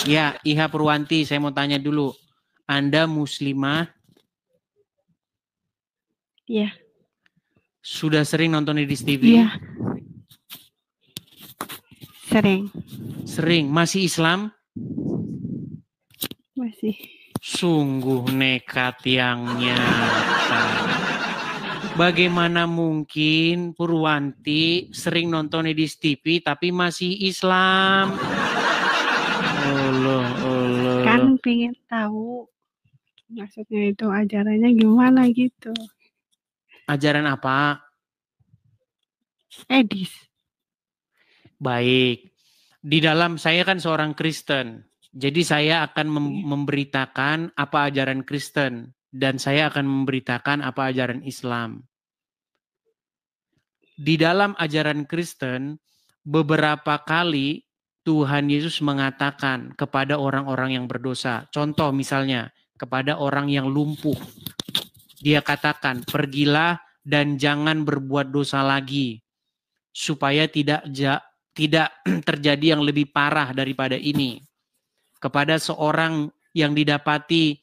Ya, Iha Purwanti, saya mau tanya dulu. Anda muslimah? Iya. Sudah sering nonton Edis TV? Iya. Sering. Sering. Masih Islam? Masih. Sungguh nekat yang nyata. Bagaimana mungkin Purwanti sering nonton Edis TV tapi masih Islam? Allah. Kan pengen tahu maksudnya itu ajarannya gimana gitu. Ajaran apa? Edis. Baik. Di dalam saya kan seorang Kristen. Jadi saya akan memberitakan apa ajaran Kristen. Dan saya akan memberitakan apa ajaran Islam. Di dalam ajaran Kristen, beberapa kali Tuhan Yesus mengatakan kepada orang-orang yang berdosa. Contoh misalnya, kepada orang yang lumpuh. Dia katakan, pergilah dan jangan berbuat dosa lagi. Supaya tidak terjadi yang lebih parah daripada ini. Kepada seorang yang didapati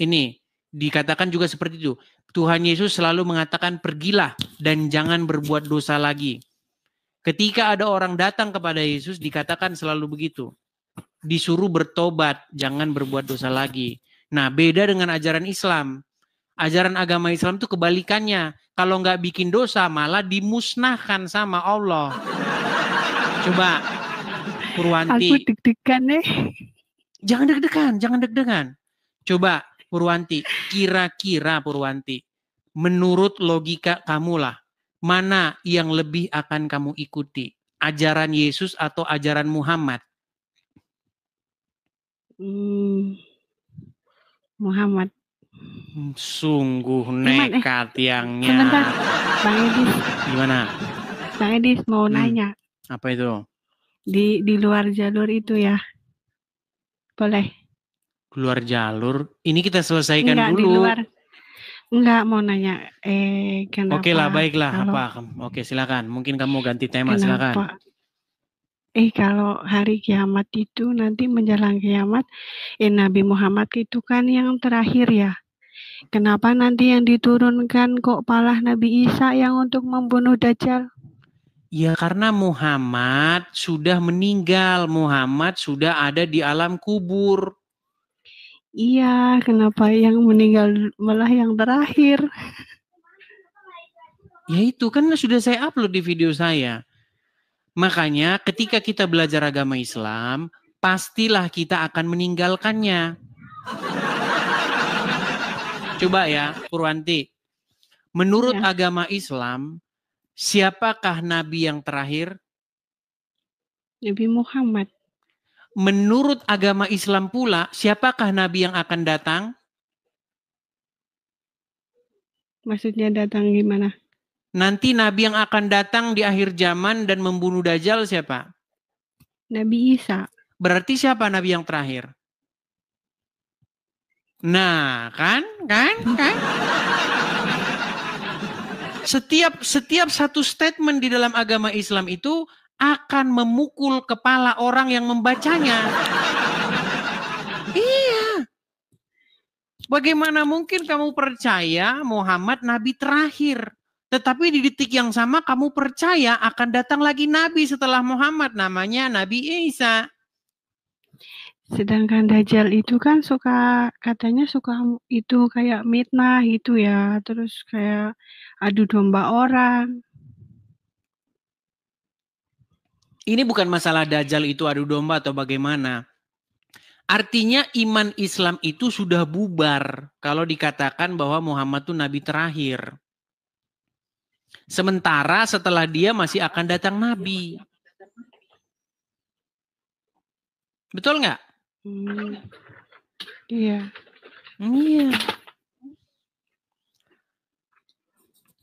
ini, dikatakan juga seperti itu. Tuhan Yesus selalu mengatakan pergilah dan jangan berbuat dosa lagi. Ketika ada orang datang kepada Yesus dikatakan selalu begitu. Disuruh bertobat, jangan berbuat dosa lagi. Nah, beda dengan ajaran Islam. Ajaran agama Islam itu kebalikannya. Kalau nggak bikin dosa malah dimusnahkan sama Allah. Coba Purwanti. Aku deg-degan nih. Jangan deg-degan. Coba Purwanti, kira-kira Purwanti, menurut logika kamu lah, mana yang lebih akan kamu ikuti? Ajaran Yesus atau ajaran Muhammad? Muhammad. Sungguh nekat yang sebentar, Bang Edis. Gimana? Bang Edis mau nanya. Apa itu? Di luar jalur itu ya. Boleh? Keluar jalur? Ini kita selesaikan Enggak, dulu. Di luar. Enggak, mau nanya. Kenapa? Oke lah, baiklah. Apa? Oke, silakan. Mungkin kamu ganti tema, silakan. Kalau hari kiamat itu nanti menjelang kiamat, Nabi Muhammad itu kan yang terakhir ya. Kenapa nanti yang diturunkan kok malah Nabi Isa yang untuk membunuh Dajjal? Ya karena Muhammad sudah meninggal, Muhammad sudah ada di alam kubur. Iya, kenapa yang meninggal malah yang terakhir? Ya itu kan sudah saya upload di video saya. Makanya ketika kita belajar agama Islam, pastilah kita akan meninggalkannya. Coba ya, Purwanti. Menurut agama Islam, siapakah Nabi yang terakhir? Nabi Muhammad. Menurut agama Islam pula, siapakah Nabi yang akan datang? Maksudnya datang gimana? Nanti Nabi yang akan datang di akhir zaman dan membunuh Dajjal siapa? Nabi Isa. Berarti siapa Nabi yang terakhir? Nah, kan? Setiap satu statement di dalam agama Islam itu akan memukul kepala orang yang membacanya. Iya. Bagaimana mungkin kamu percaya Muhammad Nabi terakhir? Tetapi di detik yang sama kamu percaya akan datang lagi Nabi setelah Muhammad, namanya Nabi Isa. Sedangkan Dajjal itu kan katanya suka itu kayak mitnah gitu ya, terus kayak adu domba orang. Ini bukan masalah Dajjal itu adu domba atau bagaimana. Artinya iman Islam itu sudah bubar kalau dikatakan bahwa Muhammad itu Nabi terakhir. Sementara setelah dia masih akan datang Nabi. Betul nggak? Iya.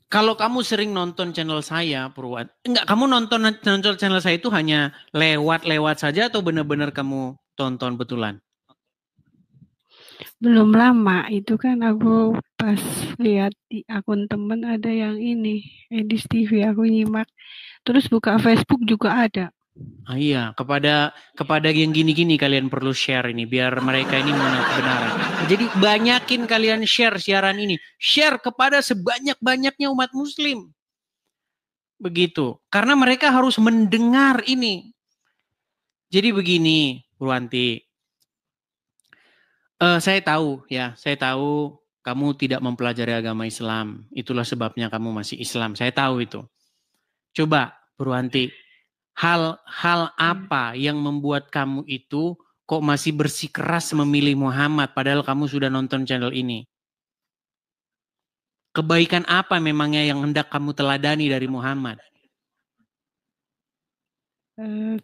Kalau kamu sering nonton channel saya, Purwan, kamu nonton channel saya itu hanya lewat saja atau benar-benar kamu tonton betulan? Belum lama, itu kan aku pas lihat di akun temen ada yang ini, Edis TV, aku nyimak. Terus buka Facebook juga ada. Iya, kepada yang gini-gini kalian perlu share ini biar mereka ini mengenal kebenaran. Jadi banyakin kalian share siaran ini, share kepada sebanyak-banyaknya umat muslim. Begitu. Karena mereka harus mendengar ini. Jadi begini, Purwanti. Saya tahu kamu tidak mempelajari agama Islam. Itulah sebabnya kamu masih Islam. Saya tahu itu. Coba, Purwanti, hal apa yang membuat kamu itu kok masih bersikeras memilih Muhammad padahal kamu sudah nonton channel ini? Kebaikan apa memangnya yang hendak kamu teladani dari Muhammad?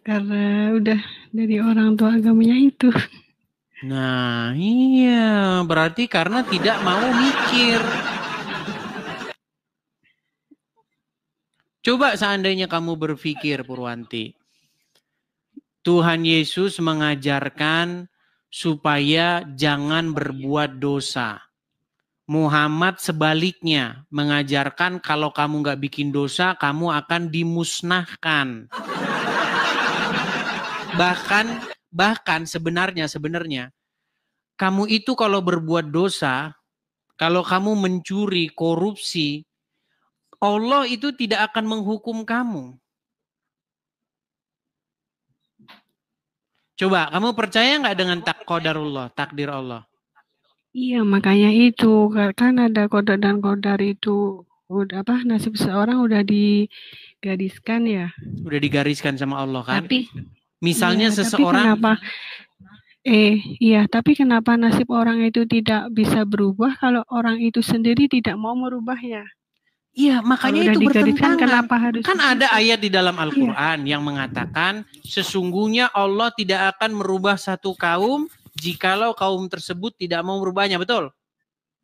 Karena udah dari orang tua agamanya itu. Nah, iya, berarti karena tidak mau mikir. Coba seandainya kamu berpikir, Purwanti, Tuhan Yesus mengajarkan supaya jangan berbuat dosa. Muhammad sebaliknya mengajarkan kalau kamu nggak bikin dosa, kamu akan dimusnahkan. Bahkan sebenarnya kamu itu kalau berbuat dosa, kalau kamu mencuri, korupsi, Allah itu tidak akan menghukum kamu. Coba, kamu percaya nggak dengan takdir Allah? Iya, makanya itu kan ada qada dan qadar itu udah nasib seseorang udah digariskan ya. Udah digariskan sama Allah kan? Tapi misalnya iya, seseorang tapi kenapa nasib orang itu tidak bisa berubah kalau orang itu sendiri tidak mau merubahnya? Iya, makanya itu bertentangan. Kenapa harus kan ada ayat di dalam Al-Quran yang mengatakan sesungguhnya Allah tidak akan merubah satu kaum jikalau kaum tersebut tidak mau merubahnya, betul?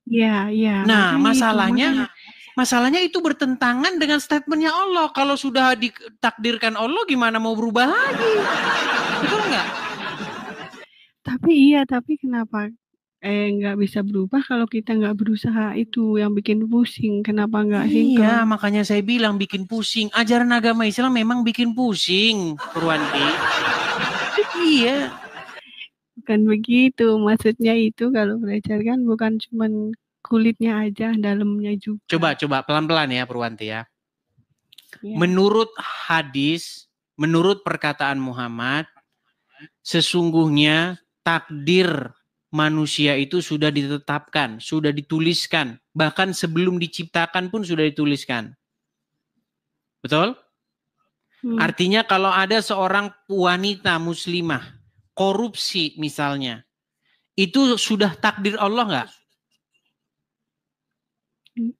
Iya. Nah, masalahnya itu bertentangan dengan statementnya Allah. Kalau sudah ditakdirkan Allah, gimana mau berubah lagi? Betul nggak? Tapi kenapa nggak bisa berubah kalau kita nggak berusaha, itu yang bikin pusing. Kenapa nggak sinkron? Iya, makanya saya bilang bikin pusing. Ajaran agama Islam memang bikin pusing, Purwanti. Iya. Bukan begitu, maksudnya itu kalau belajar kan bukan cuma kulitnya aja, dalamnya juga. Coba pelan-pelan ya, Purwanti ya. Menurut hadis, menurut perkataan Muhammad, sesungguhnya takdir manusia itu sudah ditetapkan, sudah dituliskan. Bahkan sebelum diciptakan pun sudah dituliskan. Betul? Artinya kalau ada seorang wanita muslimah, korupsi misalnya, itu sudah takdir Allah nggak?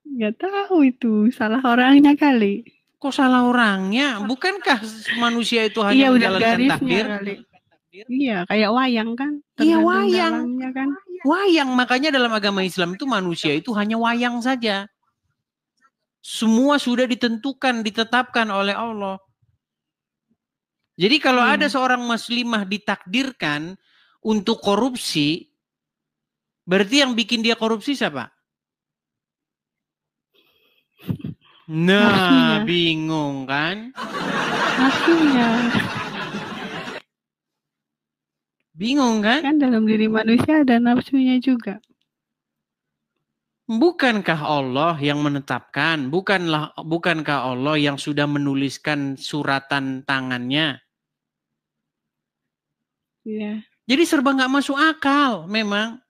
Nggak tahu itu, salah orangnya kali. Kok salah orangnya? Bukankah manusia itu hanya menjalankan takdir? Iya, kayak wayang kan. Iya, wayang. Kan. Wayang, makanya dalam agama Islam itu manusia itu hanya wayang saja. Semua sudah ditentukan, ditetapkan oleh Allah. Jadi kalau ada seorang muslimah ditakdirkan untuk korupsi, berarti yang bikin dia korupsi siapa? Nah, bingung kan? Nafsunya. Bingung kan? Kan dalam diri manusia ada nafsunya juga. Bukankah Allah yang menetapkan? Bukankah Allah yang sudah menuliskan suratan tangannya? Iya. Jadi serba nggak masuk akal memang.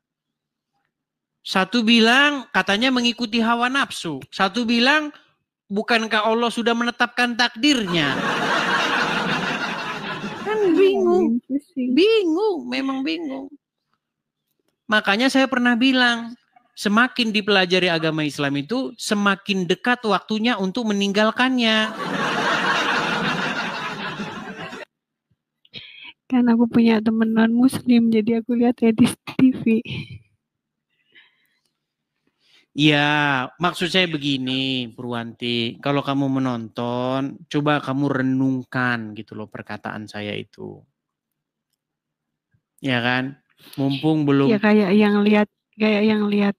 Satu bilang katanya mengikuti hawa nafsu. Satu bilang bukankah Allah sudah menetapkan takdirnya? Kan bingung. Memang bingung. Makanya saya pernah bilang, semakin dipelajari agama Islam itu, semakin dekat waktunya untuk meninggalkannya. Kan aku punya teman non-muslim, jadi aku lihat di TV. Ya, maksud saya begini, Purwanti. Kalau kamu menonton, coba kamu renungkan gitu loh perkataan saya itu. Ya kan? Mumpung belum. Ya kayak yang lihat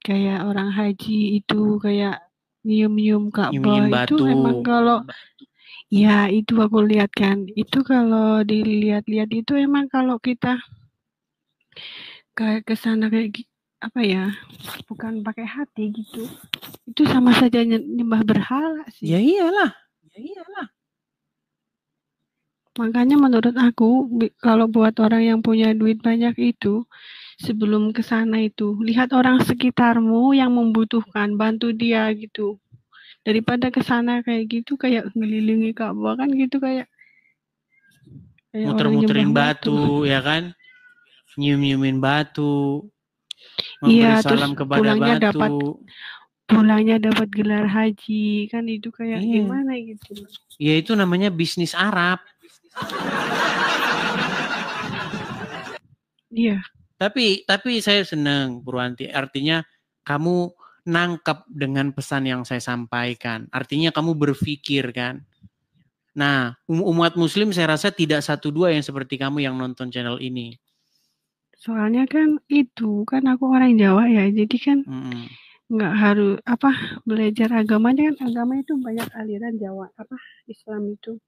kayak orang haji itu kayak nyium-nyium Ka'bah itu emang kalau Ya, itu aku lihat kan. Itu kalau dilihat-lihat itu emang kalau kita kayak ke sana kayak apa ya? Bukan pakai hati gitu. Itu sama saja nyembah berhala sih. Ya iyalah. Makanya menurut aku kalau buat orang yang punya duit banyak itu sebelum ke sana itu lihat orang sekitarmu yang membutuhkan, bantu dia gitu. Daripada ke sana kayak gitu kayak ngelilingi Ka'bah kan gitu kayak orang nyembah Muter-muterin batu. batu, ya kan? Nyium-nyiumin batu, memberi Iya, terus salam kepada batu. pulangnya dapat gelar haji kan itu kayak Iya. gimana gitu. Ya itu namanya bisnis Arab. Iya. Tapi saya senang, Purwanti. Artinya kamu nangkep dengan pesan yang saya sampaikan. Artinya kamu berpikir kan. Nah, umat muslim saya rasa tidak satu dua yang seperti kamu yang nonton channel ini. Soalnya kan itu kan aku orang Jawa ya, jadi kan nggak harus belajar agamanya kan agama itu banyak aliran Jawa Islam itu.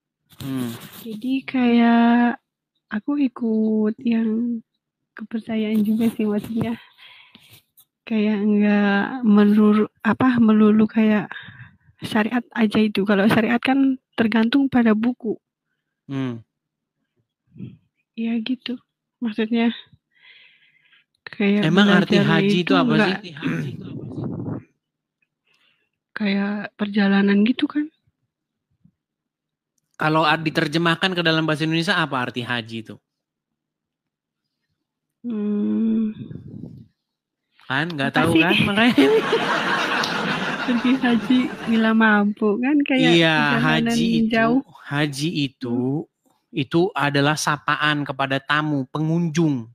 Jadi kayak aku ikut yang kepercayaan juga sih maksudnya kayak nggak melulu kayak syariat aja itu. Kalau syariat kan tergantung pada buku. Ya gitu. Maksudnya kayak emang arti belajarnya haji itu apa enggak, sih? kayak perjalanan gitu kan. Kalau diterjemahkan ke dalam bahasa Indonesia apa arti haji itu? Kan nggak tahu sih? kan makanya. Pergi haji bila mampu kan kayak Iya, perjalanan jauh. haji itu adalah sapaan kepada tamu, pengunjung.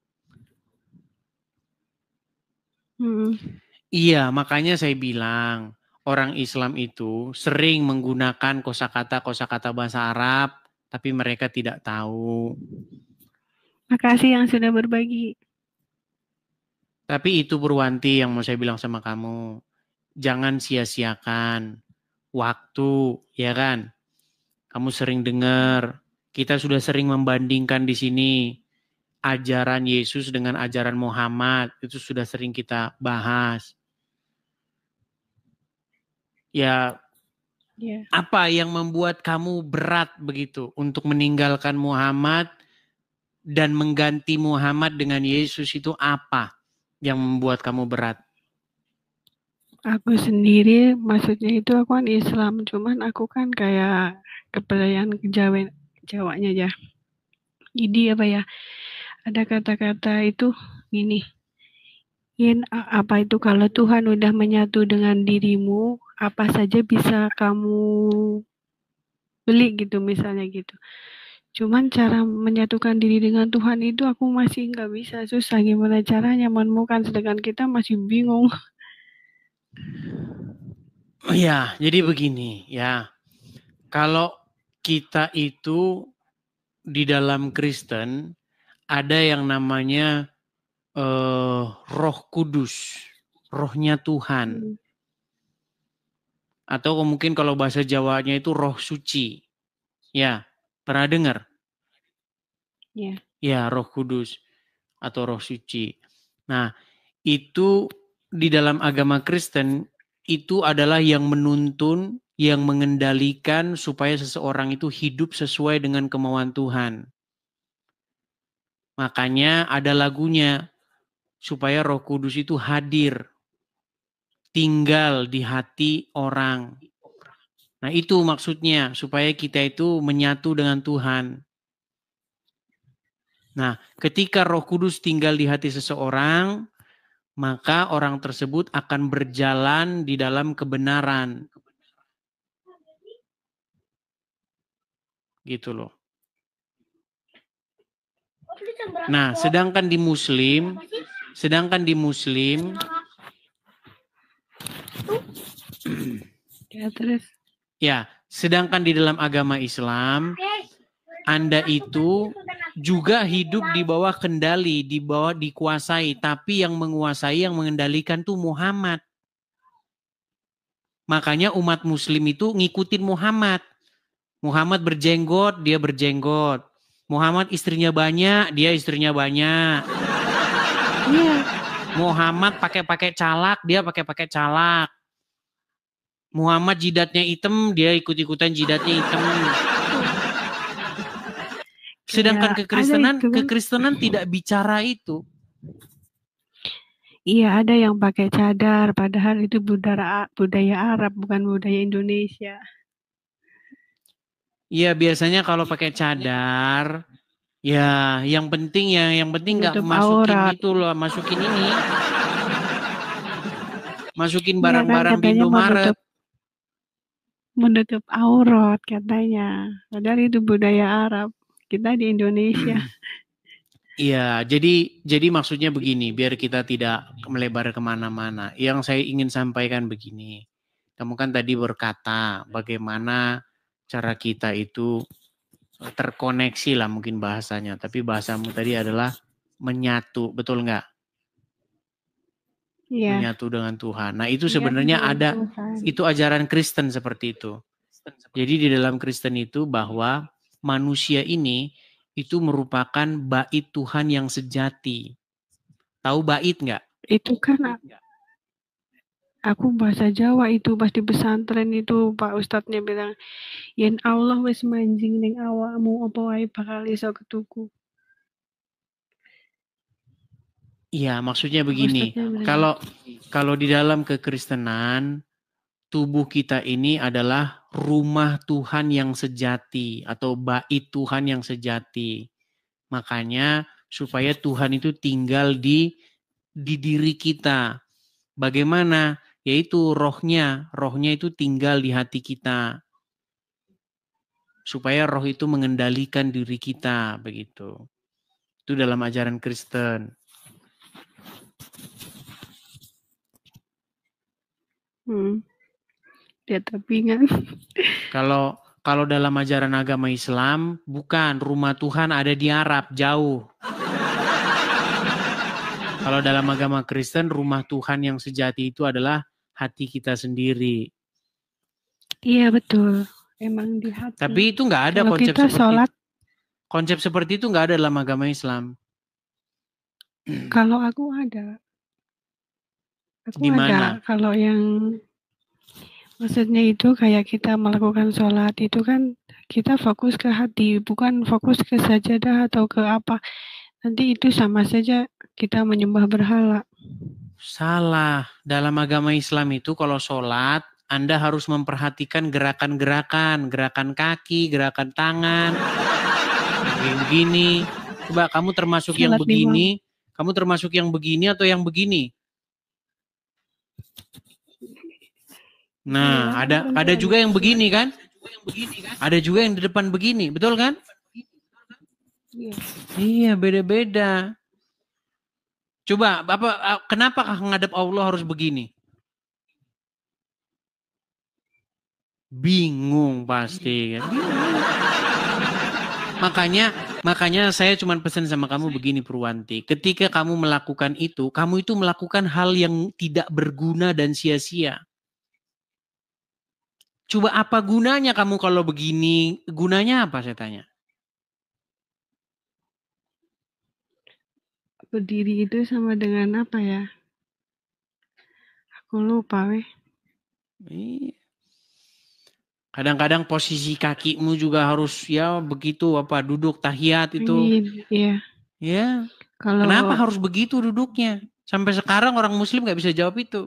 Iya, makanya saya bilang orang Islam itu sering menggunakan kosakata bahasa Arab, tapi mereka tidak tahu. Makasih yang sudah berbagi. Tapi itu Purwanti yang mau saya bilang sama kamu. Jangan sia-siakan waktu, ya kan? Kamu sering dengar, kita sudah sering membandingkan di sini ajaran Yesus dengan ajaran Muhammad. Itu sudah sering kita bahas. Ya, apa yang membuat kamu berat begitu untuk meninggalkan Muhammad dan mengganti Muhammad dengan Yesus itu apa yang membuat kamu berat? Aku sendiri maksudnya itu aku kan Islam, cuman aku kan kayak kepercayaan Jawanya ya. Jadi ada kata-kata itu gini. Apa itu kalau Tuhan udah menyatu dengan dirimu, apa saja bisa kamu beli gitu misalnya gitu. Cuman cara menyatukan diri dengan Tuhan itu aku masih nggak bisa, susah gimana caranya menemukan sedangkan kita masih bingung. Ya, jadi begini ya. Kalau kita itu di dalam Kristen ada yang namanya Roh Kudus, rohnya Tuhan. Atau mungkin kalau bahasa Jawanya itu roh suci. Ya, pernah dengar? Ya, roh kudus atau roh suci. Nah, itu di dalam agama Kristen itu adalah yang menuntun, yang mengendalikan supaya seseorang itu hidup sesuai dengan kemauan Tuhan. Makanya ada lagunya supaya Roh Kudus itu hadir, tinggal di hati orang. Nah, itu maksudnya supaya kita itu menyatu dengan Tuhan. Nah, ketika Roh Kudus tinggal di hati seseorang, maka orang tersebut akan berjalan di dalam kebenaran. Gitu loh. Nah, sedangkan di Muslim sedangkan di dalam agama Islam, Anda itu juga hidup di bawah kendali, di bawah dikuasai, tapi yang menguasai, yang mengendalikan tuh Muhammad. Makanya umat Muslim itu ngikutin Muhammad. Muhammad berjenggot, dia berjenggot. Muhammad istrinya banyak, dia istrinya banyak. Iya. Muhammad pakai calak, dia pakai calak. Muhammad jidatnya hitam, dia ikut-ikutan jidatnya hitam. Sedangkan kekristenan tidak bicara itu. Iya, ada yang pakai cadar, padahal itu budaya Arab, bukan budaya Indonesia. Iya, biasanya kalau pakai cadar, ya yang penting nggak masukin itu loh, masukin ini. Masukin barang-barang di Indomaret. Menutup aurat katanya. Padahal itu budaya Arab. Kita di Indonesia. Iya, jadi maksudnya begini, biar kita tidak melebar kemana-mana. Yang saya ingin sampaikan begini, kamu kan tadi berkata bagaimana cara kita itu terkoneksi lah mungkin bahasanya, tapi bahasamu tadi adalah menyatu, betul nggak? Iya. Menyatu dengan Tuhan. Nah itu sebenarnya ada, itu ajaran Kristen seperti itu. Jadi di dalam Kristen itu bahwa manusia ini itu merupakan bait Tuhan yang sejati. Tahu bait nggak? Itu kan aku bahasa Jawa itu pas di pesantren itu Pak Ustadznya bilang, yen Allah wis manjing ning awakmu apa wae bakal iso ketuku. Iya, maksudnya begini. Kalau di dalam kekristenan, tubuh kita ini adalah rumah Tuhan yang sejati atau bait Tuhan yang sejati. Makanya supaya Tuhan itu tinggal di diri kita. Bagaimana? Yaitu rohnya itu tinggal di hati kita. Supaya roh itu mengendalikan diri kita, begitu. Itu dalam ajaran Kristen. Ya tapi kan. Kalau dalam ajaran agama Islam, bukan, rumah Tuhan ada di Arab, jauh. Kalau dalam agama Kristen, rumah Tuhan yang sejati itu adalah hati kita sendiri. Iya betul, emang di hati. Tapi itu nggak ada konsep seperti itu. Konsep seperti itu nggak ada dalam agama Islam. Kalau aku ada. Gimana? Kalau yang maksudnya itu kayak kita melakukan sholat itu kan kita fokus ke hati, bukan fokus ke sajadah atau ke apa. Nanti itu sama saja kita menyembah berhala. Salah. Dalam agama Islam itu kalau sholat, Anda harus memperhatikan gerakan-gerakan, gerakan kaki, gerakan tangan, begini. Coba kamu termasuk yang begini, kamu termasuk yang begini atau yang begini? Nah, ada juga yang begini kan? Ada juga yang di depan begini, betul kan? Iya, beda-beda. Coba, kenapa ngadep Allah harus begini? Bingung pasti. Kan? Makanya saya cuma pesan sama kamu begini Purwanti. Ketika kamu melakukan itu melakukan hal yang tidak berguna dan sia-sia. Coba apa gunanya kamu kalau begini? Gunanya apa saya tanya? Berdiri itu sama dengan apa ya? Aku lupa weh. Kadang-kadang posisi kakimu juga harus ya begitu duduk tahiyat itu. Iya. Ya. Kenapa harus begitu duduknya? Sampai sekarang orang Muslim nggak bisa jawab itu.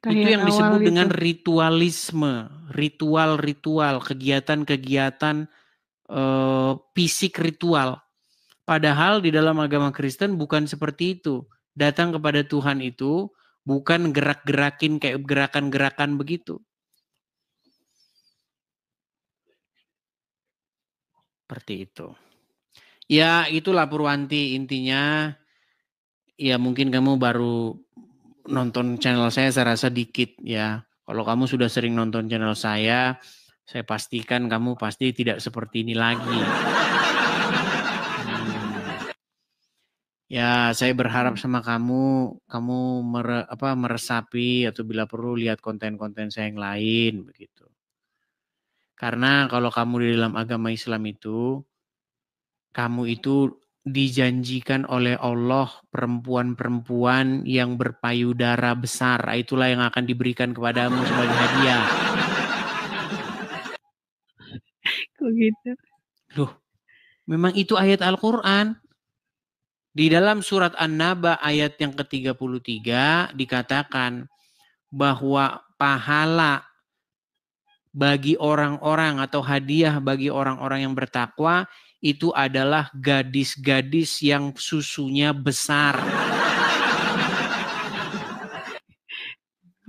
Itu yang disebut dengan ritualisme, ritual-ritual, kegiatan-kegiatan fisik ritual. Padahal di dalam agama Kristen bukan seperti itu. Datang kepada Tuhan itu bukan gerak-gerakin kayak gerakan-gerakan begitu. Seperti itu. Ya itulah Purwanti intinya. Ya mungkin kamu baru nonton channel saya rasa dikit ya. Kalau kamu sudah sering nonton channel saya pastikan kamu pasti tidak seperti ini lagi. Ya, saya berharap sama kamu meresapi atau bila perlu lihat konten-konten saya yang lain begitu. Karena kalau kamu di dalam agama Islam itu, kamu itu dijanjikan oleh Allah perempuan-perempuan yang berpayudara besar. Itulah yang akan diberikan kepadamu sebagai hadiah. Kok gitu? Loh, memang itu ayat Al-Quran. Di dalam surat An-Naba ayat yang ke-33 dikatakan bahwa pahala bagi orang-orang atau hadiah bagi orang-orang yang bertakwa itu adalah gadis-gadis yang susunya besar.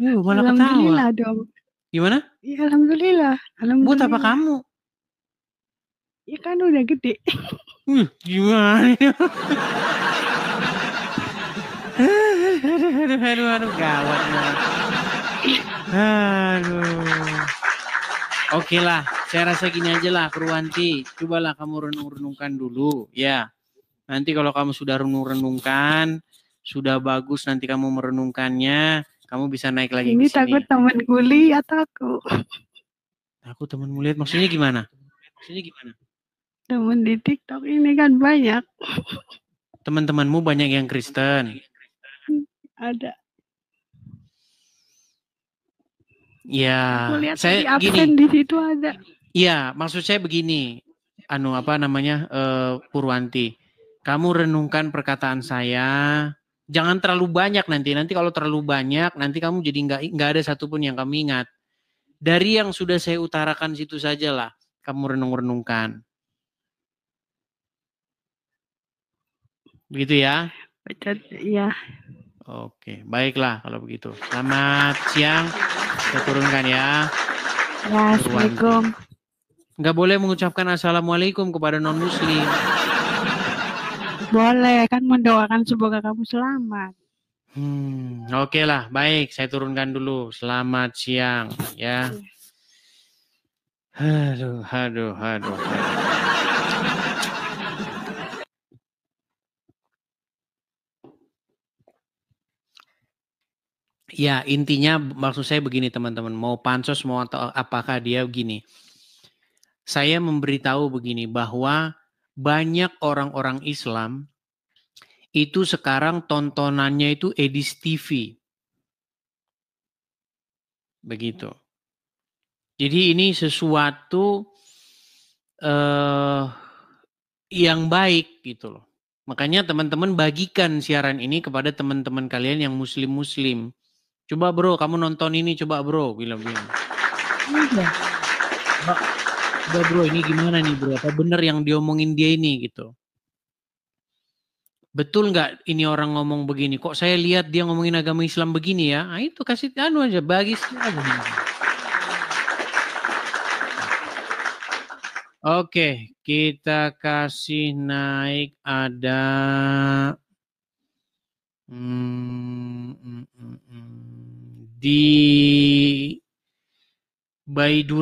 Malah ketawa. Alhamdulillah dong. Gimana? Ya, alhamdulillah. Buat apa Alhamdulillah. kamu? Ya kan udah gede. Gimana? Aduh, gawat. Aduh. Oke lah, saya rasa gini aja lah, Purwanti. Cobalah kamu renung-renungkan dulu, ya. Nanti kalau kamu sudah renung-renungkan, sudah bagus nanti kamu merenungkannya, kamu bisa naik lagi Ini ke sini. takut temanku lihat aku. Aku temanmu lihat, maksudnya gimana? Temen di TikTok ini kan banyak. Teman-temanmu banyak yang Kristen. Ada. Ya, Aku lihat saya di absen gini. di situ ada. Iya, maksud saya begini. Purwanti. Kamu renungkan perkataan saya. Jangan terlalu banyak nanti. Nanti kalau terlalu banyak, nanti kamu jadi nggak ada satupun yang kamu ingat. Dari yang sudah saya utarakan situ sajalah. Kamu renung-renungkan. Begitu ya? Iya. Oke, baiklah kalau begitu. Selamat siang. Saya turunkan ya. Ya, Assalamualaikum. Nggak boleh mengucapkan assalamualaikum kepada non-muslim. Boleh, kan mendoakan semoga kamu selamat. Oke lah, baik. Saya turunkan dulu. Selamat siang, ya. Aduh. Ya, intinya maksud saya begini teman-teman. Mau pansos, mau atau apakah dia begini. Saya memberitahu begini bahwa banyak orang-orang Islam itu sekarang tontonannya itu edis TV. Begitu. Jadi ini sesuatu yang baik gitu loh. Makanya teman-teman bagikan siaran ini kepada teman-teman kalian yang muslim-muslim. Coba bro, kamu nonton ini coba bro, bilang-bilang. Coba bro, ini gimana nih bro? Apa benar yang diomongin dia ini gitu? Betul nggak ini orang ngomong begini? Kok saya lihat dia ngomongin agama Islam begini ya? Nah, itu kasih aja, bagi aja. Oke, kita kasih naik ada di Baidu